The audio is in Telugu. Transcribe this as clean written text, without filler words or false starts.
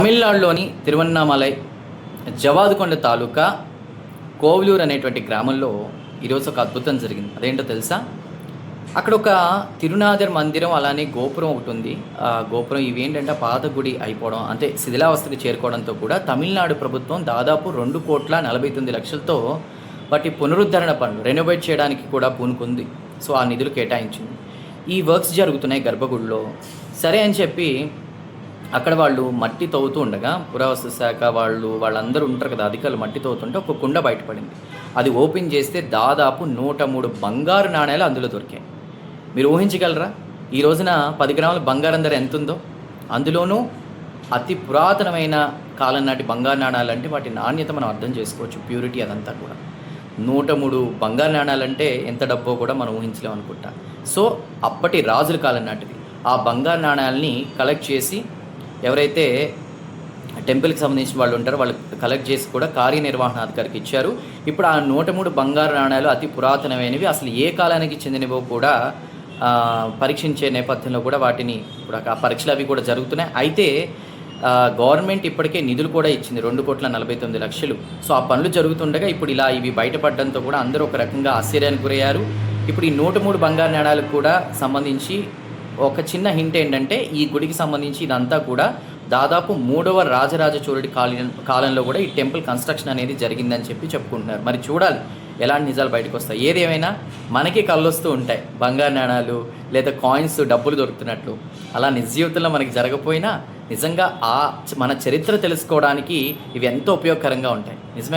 తమిళనాడులోని తిరువన్నామలై జవాదుకొండ తాలూకా కోవలూరు అనేటువంటి గ్రామంలో ఈరోజు ఒక అద్భుతం జరిగింది. అదేంటో తెలుసా? అక్కడ ఒక తిరునాదర్ మందిరం అలానే గోపురం ఒకటి ఉంది. ఆ గోపురం ఇవేంటంటే పాత గుడి అయిపోవడం అంటే శిథిలావస్థకు చేరుకోవడంతో కూడా తమిళనాడు ప్రభుత్వం దాదాపు 2,49,00,000తో వాటి పునరుద్ధరణ పనులు రెనోవేట్ చేయడానికి కూడా పూనుకుంది. సో ఆ నిధులు కేటాయించింది. ఈ వర్క్స్ జరుగుతున్నాయి గర్భగుడిలో. సరే అని చెప్పి అక్కడ వాళ్ళు మట్టి తవ్వుతూ ఉండగా పురావస్తు శాఖ వాళ్ళందరూ ఉంటారు కదా, అధికారులు మట్టి తవ్వుతుంటే ఒక కుండ బయటపడింది. అది ఓపెన్ చేస్తే దాదాపు 103 బంగారు నాణేలు అందులో దొరికాయి. మీరు ఊహించగలరా? ఈ రోజున 10 గ్రాముల బంగారం ధర ఎంత ఉందో? అందులోనూ అతి పురాతనమైన కాలం నాటి బంగారు నాణాలు అంటే వాటి నాణ్యత మనం అర్థం చేసుకోవచ్చు, ప్యూరిటీ అదంతా కూడా. 103 బంగారు నాణాలంటే ఎంత డబ్బో కూడా మనం ఊహించలేము అనుకుంటా. సో అప్పటి రాజుల కాలం నాటిది. ఆ బంగారు నాణాలని కలెక్ట్ చేసి ఎవరైతే టెంపుల్కి సంబంధించిన వాళ్ళు ఉంటారో వాళ్ళు కలెక్ట్ చేసి కూడా కార్యనిర్వహణాధికారికి ఇచ్చారు. ఇప్పుడు ఆ 103 బంగారు నాణాలు అతి పురాతనమైనవి, అసలు ఏ కాలానికి చెందినవో కూడా పరీక్షించే నేపథ్యంలో కూడా వాటిని ఇప్పుడు ఆ పరీక్షలు అవి కూడా జరుగుతున్నాయి. అయితే గవర్నమెంట్ ఇప్పటికే నిధులు కూడా ఇచ్చింది, 2,49,00,000. సో ఆ పనులు జరుగుతుండగా ఇప్పుడు ఇలా ఇవి బయటపడడంతో కూడా అందరూ ఒక రకంగా ఆశ్చర్యానికి గురయ్యారు. ఇప్పుడు ఈ 103 బంగారు నాణాలకు కూడా సంబంధించి ఒక చిన్న హింట్ ఏంటంటే ఈ గుడికి సంబంధించి ఇదంతా కూడా దాదాపు 3వ రాజరాజ చోళుడి కాలంలో కూడా ఈ టెంపుల్ కన్స్ట్రక్షన్ అనేది జరిగిందని చెప్పుకుంటున్నారు. మరి చూడాలి ఎలాంటి నిజాలు బయటకు వస్తాయి. ఏదేమైనా మనకి కళ్ళొస్తూ ఉంటాయి బంగారు నాణాలు లేదా కాయిన్స్, డబ్బులు దొరుకుతున్నట్లు. అలా నిజ జీవితంలో మనకి జరగకపోయినా నిజంగా మన చరిత్ర తెలుసుకోవడానికి ఇవి ఎంతో ఉపయోగకరంగా ఉంటాయి. నిజమే.